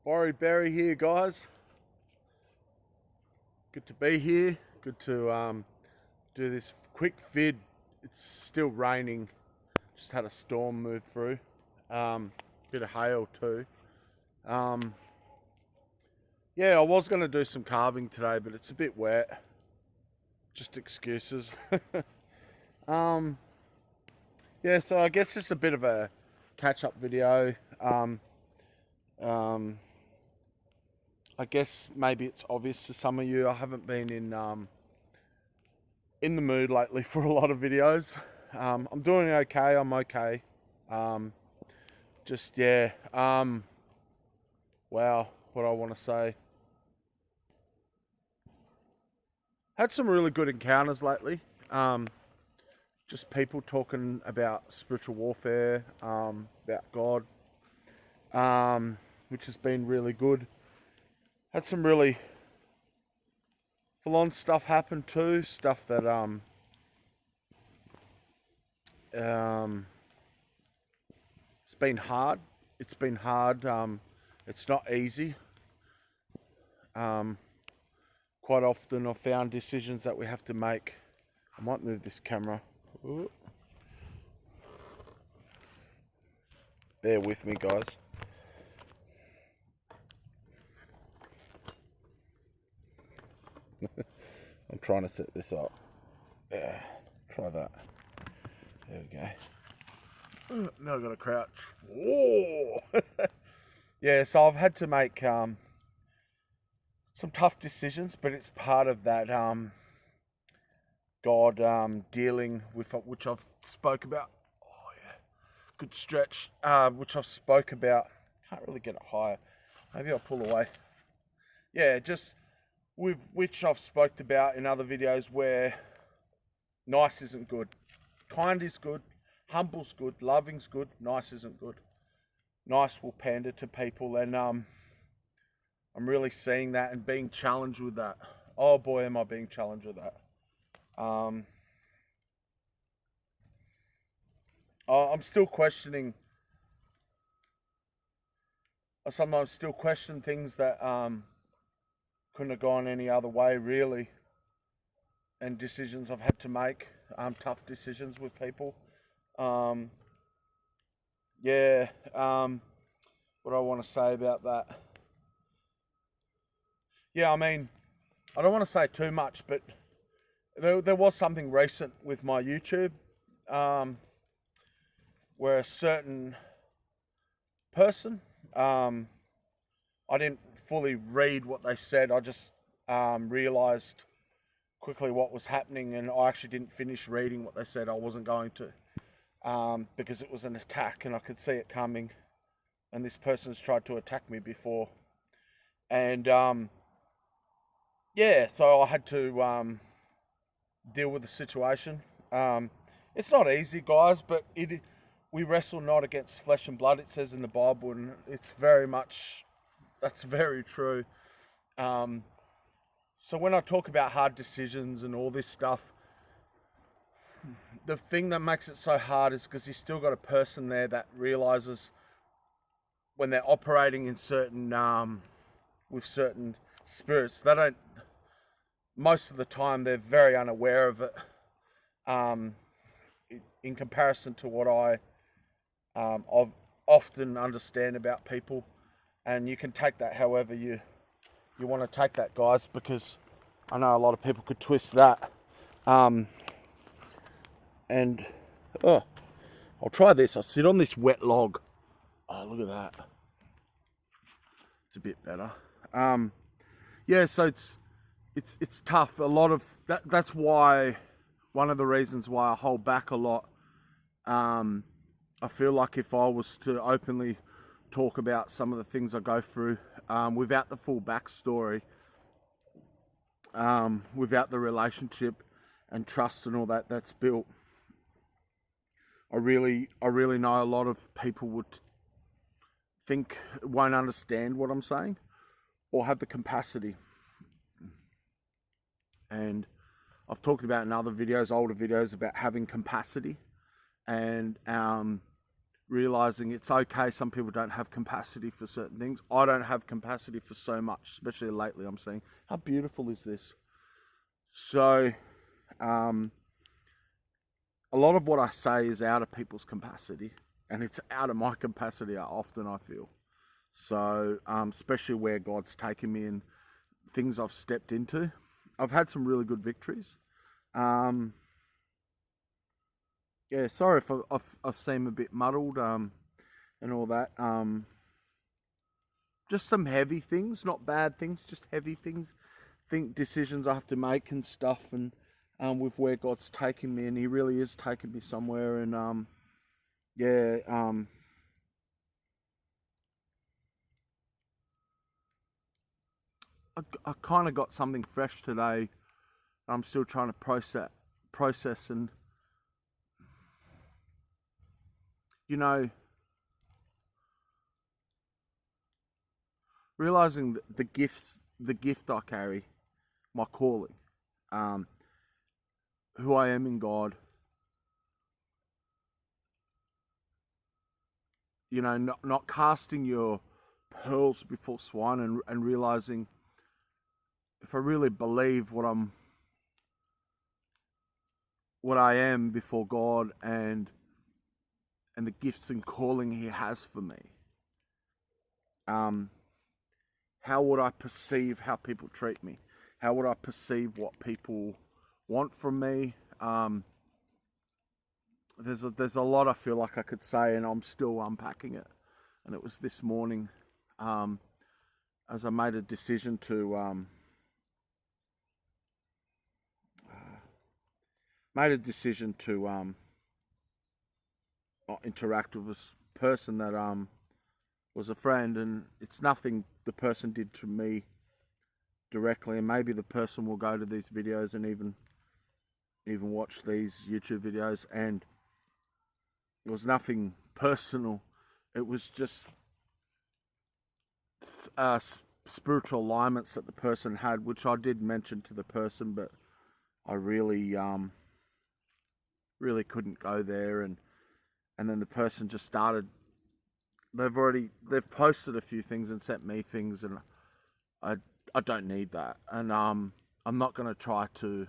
Borry Berry here, guys. Good to be here. Good to do this quick vid. It's still raining. Just had a storm move through. Bit of hail too. Um, yeah, I was going to do some carving today, but it's a bit wet. Just excuses. um, yeah, so I guess it's a bit of a catch-up video. Um, I guess maybe it's obvious to some of you. I haven't been in the mood lately for a lot of videos. I'm doing okay. I'm okay. Um, just yeah. Wow, what I want to say. Had some really good encounters lately. Just people talking about spiritual warfare, about God, which has been really good. Had some really full-on stuff happen too. Stuff that it's been hard. It's been hard. It's not easy. Quite often I've found decisions that we have to make. I might move this camera. Ooh. Bear with me, guys. I'm trying to set this up. Yeah, try that. There we go. Now I've got to crouch. Whoa! Yeah, so I've had to make some tough decisions, but it's part of that God dealing with, which I've spoke about. Oh yeah, good stretch. Which I've spoke about. Can't really get it higher. Maybe I'll pull away. Yeah, just with which I've spoke about in other videos where nice isn't good, kind is good, humble's good, loving's good, nice isn't good. Nice will pander to people, and I'm really seeing that and being challenged with that. Oh boy, am I being challenged with that. I'm still questioning. I sometimes still question things that couldn't have gone any other way, really, and decisions I've had to make, tough decisions with people. Yeah, what do I want to say about that? Yeah, I mean, I don't want to say too much, but there was something recent with my YouTube where a certain person, I didn't fully read what they said. I just realized quickly what was happening, and I actually didn't finish reading what they said. I wasn't going to, because it was an attack and I could see it coming, and this person's tried to attack me before, and yeah, so I had to deal with the situation. It's not easy, guys, but we wrestle not against flesh and blood, it says in the Bible, and it's very much, that's very true. So when I talk about hard decisions and all this stuff, the thing that makes it so hard is because you still got a person there that realizes when they're operating in certain, with certain spirits, they don't, most of the time they're very unaware of it, in comparison to what I often understand about people. And you can take that however you want to take that, guys, because I know a lot of people could twist that. And I'll try this. I'll sit on this wet log. Oh, look at that. It's a bit better. Yeah, so it's tough. A lot of that's why, one of the reasons why I hold back a lot. I feel like if I was to openly talk about some of the things I go through, without the full backstory, without the relationship and trust and all that's built, I really know a lot of people would won't understand what I'm saying or have the capacity. And I've talked about in other videos, older videos, about having capacity and realizing it's okay. Some people don't have capacity for certain things. I don't have capacity for so much, especially lately. I'm seeing how beautiful is this. So, a lot of what I say is out of people's capacity, and it's out of my capacity often, I feel. So, especially where God's taken me and things I've stepped into. I've had some really good victories. Yeah, sorry if I seem a bit muddled, and all that. Just some heavy things, not bad things, just heavy things. Think decisions I have to make and stuff, and with where God's taking me, and He really is taking me somewhere. And yeah, I kind of got something fresh today. I'm still trying to process, and you know, realizing the gift I carry, my calling, who I am in God. You know, not casting your pearls before swine, and realizing if I really believe what I am before God, and the gifts and calling He has for me, how would I perceive how people treat me? How would I perceive what people want from me? There's a lot I feel like I could say, and I'm still unpacking it. And it was this morning, as I made a decision to interact with this person that was a friend, and it's nothing the person did to me directly, and maybe the person will go to these videos and even watch these YouTube videos, and it was nothing personal. It was just spiritual alignments that the person had, which I did mention to the person, but I really couldn't go there, and then the person just started. They've posted a few things and sent me things, and I don't need that, and I'm not going to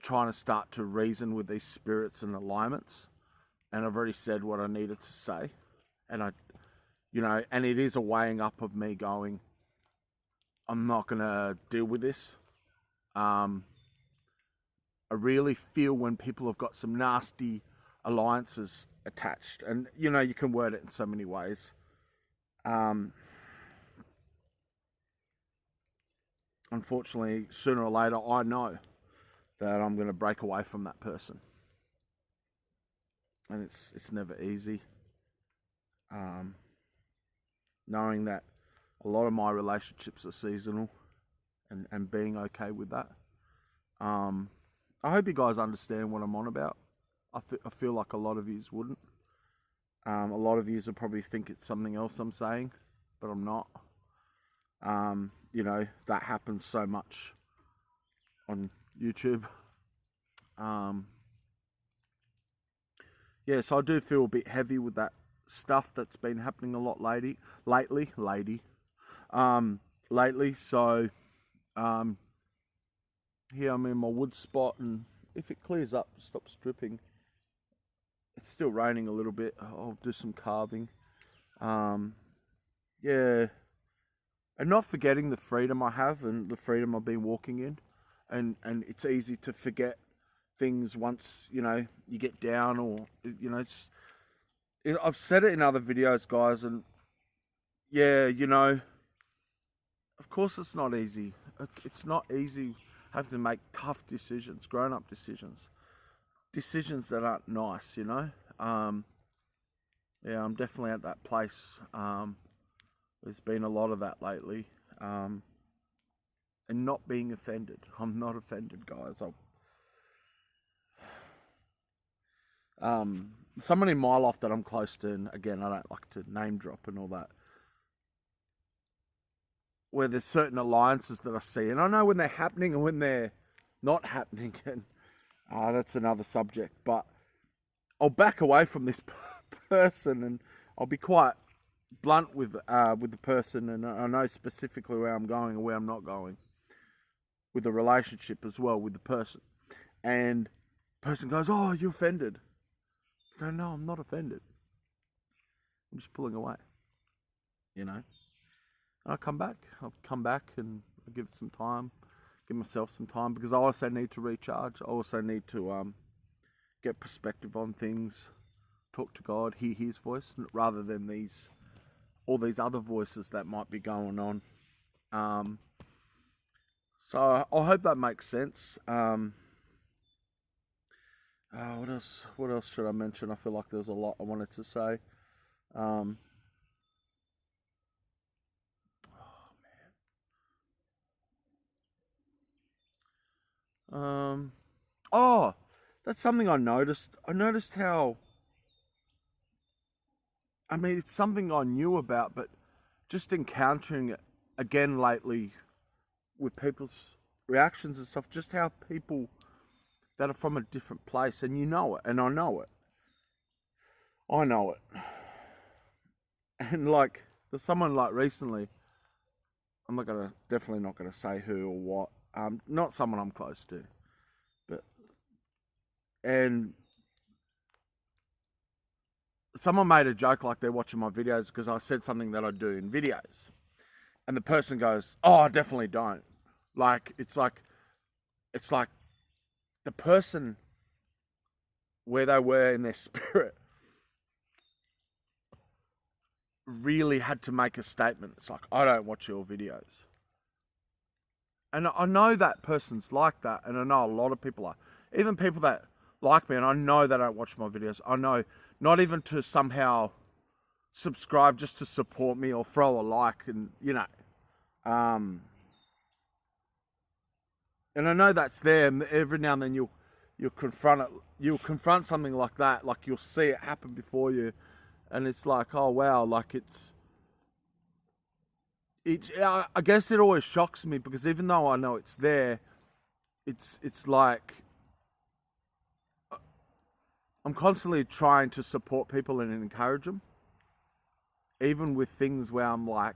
trying to start to reason with these spirits and alignments, and I've already said what I needed to say, and and it is a weighing up of me going, I'm not going to deal with this. I really feel when people have got some nasty alliances attached, and you can word it in so many ways. Unfortunately, sooner or later, I know that I'm going to break away from that person, and it's never easy. Knowing that a lot of my relationships are seasonal, and being okay with that. I hope you guys understand what I'm on about. I feel like a lot of yous wouldn't. A lot of yous will probably think it's something else I'm saying, but I'm not. That happens so much on YouTube. So I do feel a bit heavy with that stuff that's been happening a lot lately. So, here I'm in my wood spot, and if it clears up, stops dripping. It's still raining a little bit. I'll do some carving. And not forgetting the freedom I have and the freedom I've been walking in, and it's easy to forget things once you get down, or I've said it in other videos, guys, and of course it's not easy. It's not easy having to make tough decisions, grown-up decisions that aren't nice, I'm definitely at that place. There's been a lot of that lately, and not being offended. I'm not offended, guys. Someone in my life that I'm close to, and again, I don't like to name drop and all that, where there's certain alliances that I see, and I know when they're happening and when they're not happening, and that's another subject, but I'll back away from this person, and I'll be quite blunt with the person, and I know specifically where I'm going and where I'm not going with the relationship as well with the person. And the person goes, "Oh, you're offended." I go, "No, I'm not offended. I'm just pulling away." You know. And I'll come back. I'll come back and I'll give it some time, give myself some time, because I also need to recharge. I also need to get perspective on things, talk to God, hear His voice, rather than all these other voices that might be going on. So I hope that makes sense. What else? What else should I mention? I feel like there's a lot I wanted to say. Oh, that's something I noticed. I noticed how, I mean, it's something I knew about, but just encountering it again lately with people's reactions and stuff, just how people that are from a different place, and you know it, and I know it. I know it. And like, there's someone like recently, definitely not gonna say who or what, not someone I'm close to, but, and someone made a joke like they're watching my videos because I said something that I do in videos. And the person goes, "Oh, I definitely don't." Like, it's like the person, where they were in their spirit, really had to make a statement. It's like, "I don't watch your videos." And I know that person's like that, and I know a lot of people are. Even people that like me, and I know they don't watch my videos. I know, not even to somehow subscribe, just to support me or throw a like, and and I know that's there. And every now and then you'll confront it. You'll confront something like that. Like, you'll see it happen before you, and it's like, oh wow, like I guess it always shocks me, because even though I know it's there, it's like I'm constantly trying to support people and encourage them, even with things where I'm like,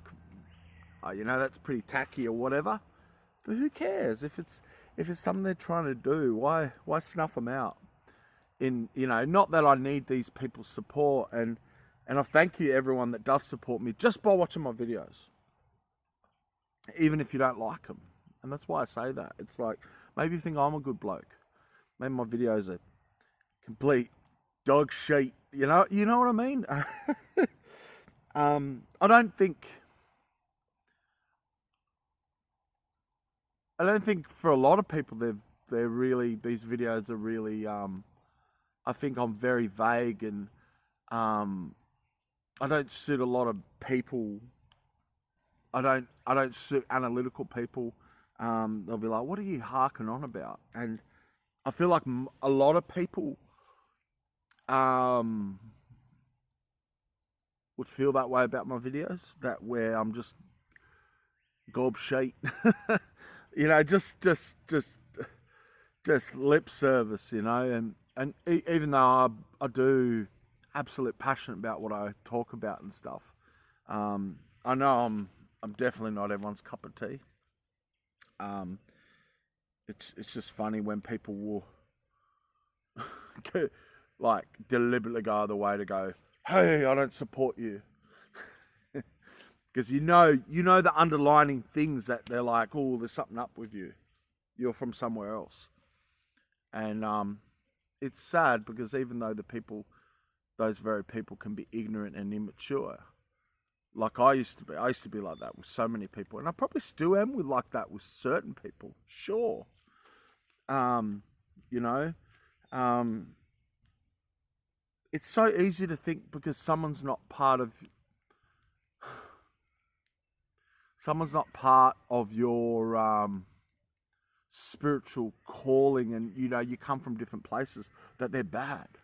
oh, that's pretty tacky or whatever. But who cares if it's something they're trying to do? Why snuff them out? Not that I need these people's support, and I thank you everyone that does support me just by watching my videos, even if you don't like them. And that's why I say that. It's like, maybe you think I'm a good bloke. Maybe my videos are complete dog shit. You know what I mean? I don't think for a lot of people they're really, these videos are really, I think I'm very vague, and I don't suit a lot of people. I don't suit analytical people. They'll be like, "What are you harking on about?" And I feel like a lot of people would feel that way about my videos, that where I'm just gob sheet, just lip service, and even though I do absolute passionate about what I talk about and stuff, I know I'm definitely not everyone's cup of tea. It's just funny when people will like deliberately go the way to go, "Hey, I don't support you," because you know the underlining things that they're like, "Oh, there's something up with you. You're from somewhere else," and it's sad, because even though those very people can be ignorant and immature, like I used to be like that with so many people, and I probably still am like that with certain people. Sure, you know, it's so easy to think, because someone's not part of your spiritual calling, and you come from different places, that they're bad,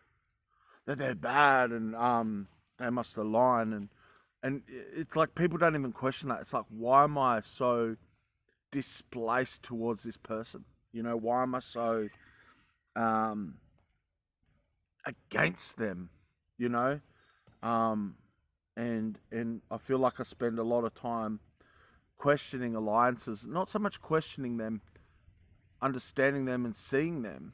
and they must align, and it's like people don't even question that. It's like, why am I so displaced towards this person? Why am I so against them, you know. And I feel like I spend a lot of time questioning alliances, not so much questioning them, understanding them and seeing them,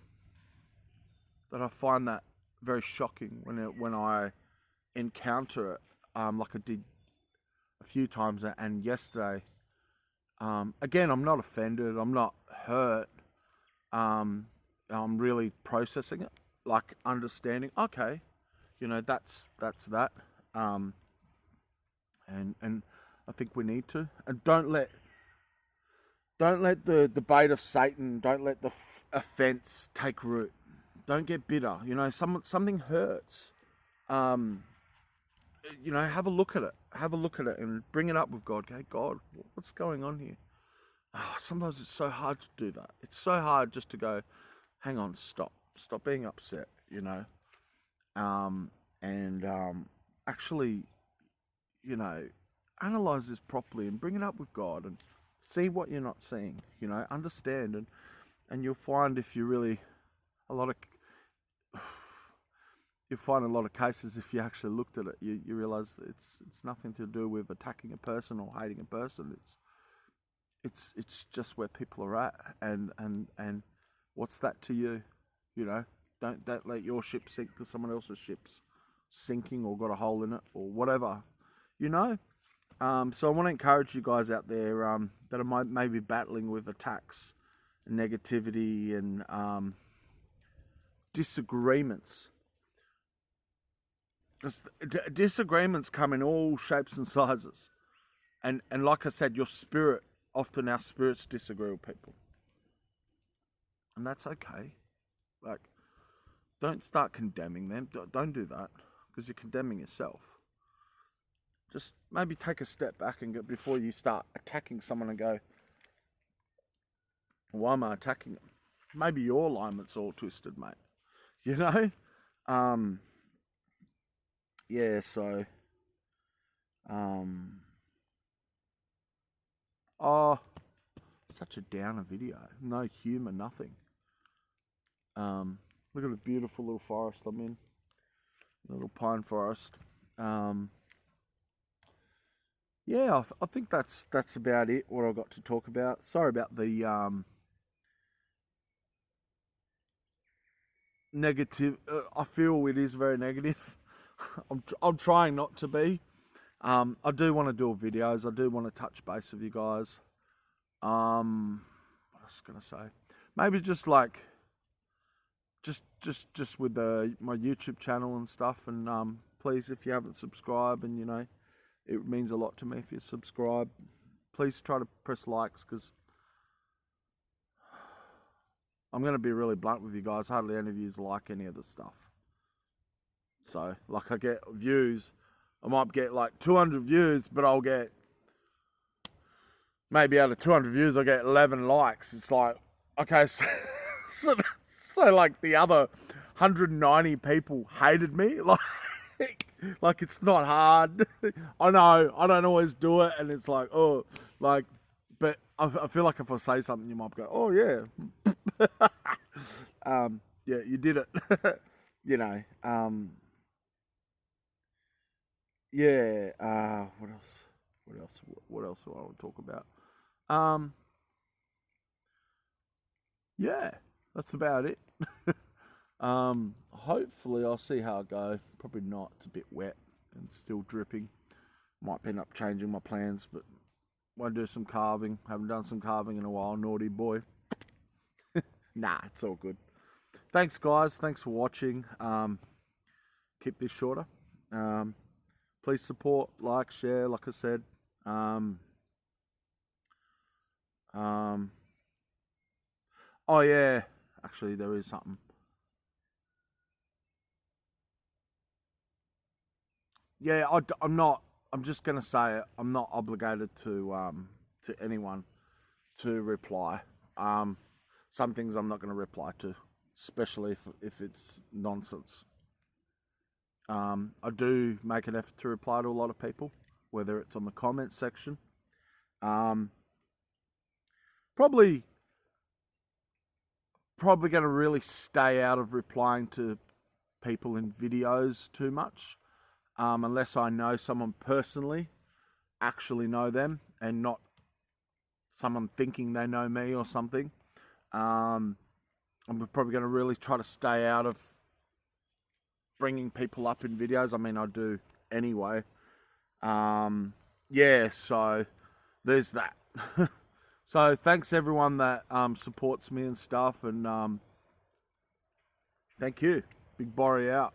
that I find that very shocking when I encounter it, like I did a few times and yesterday. Again, I'm not offended, I'm not hurt. I'm really processing it, like understanding. Okay, you know, that's that. And I think we need to, and don't let the bait of Satan, don't let the offense take root. Don't get bitter. You know, something hurts. You know, have a look at it. Have a look at it and bring it up with God. Okay, God, what's going on here? Oh, sometimes it's so hard to do that. It's so hard just to go, hang on, stop being upset. You know, and actually, you know, analyze this properly and bring it up with God and see what you're not seeing. You know, understand, and you'll find if you really you'll find a lot of cases, if you actually looked at it, you realize that it's nothing to do with attacking a person or hating a person. It's just where people are at, and what's that to you? You know, don't let your ship sink because someone else's ship's sinking or got a hole in it or whatever. You know. So I want to encourage you guys out there that are maybe battling with attacks, negativity, and disagreements. Disagreements come in all shapes and sizes, and like I said, your spirit, often our spirits disagree with people, and that's okay. Like, don't start condemning them. Don't do that, because you're condemning yourself. Just maybe take a step back and go, before you start attacking someone, and go, why am I attacking them? Maybe your alignment's all twisted, mate. You know? Yeah, so oh, such a downer video. No humour, nothing. Look at the beautiful little forest I'm in. Little pine forest. Yeah, I think that's about it, what I've got to talk about. Sorry about the negative. I feel it is very negative. I'm trying not to be. I do want to do videos. I do want to touch base with you guys. What else was I gonna say? Maybe just like, just with my YouTube channel and stuff. And please, if you haven't subscribed, and you know, it means a lot to me if you subscribe. Please try to press likes, because I'm going to be really blunt with you guys. Hardly any of you like any of the stuff. So, like, I get views. I might get like 200 views, but I'll get, maybe out of 200 views, I'll get 11 likes. It's like, okay, so like the other 190 people hated me. Like it's not hard. I know, I don't always do it, and it's like, oh, like, but I feel like if I say something, you might go, oh yeah. Yeah, you did it. You know, yeah, what else do I want to talk about? Yeah, that's about it. Hopefully I'll see how I go. Probably not, it's a bit wet and still dripping. Might end up changing my plans, but want to do some carving. Haven't done some carving in a while, naughty boy. Nah, it's all good. Thanks guys, thanks for watching. Keep this shorter. Please support, like, share, like I said. Oh yeah, actually there is something. Yeah, I'm just gonna say it. I'm not obligated to anyone to reply. Some things I'm not gonna reply to, especially if it's nonsense. I do make an effort to reply to a lot of people, whether it's on the comments section. Probably going to really stay out of replying to people in videos too much, unless I know someone personally, actually know them, and not someone thinking they know me or something. I'm probably going to really try to stay out of bringing people up in videos. I mean, I do anyway. Yeah, so there's that. So thanks everyone that supports me and stuff, and thank you. Big Borry out.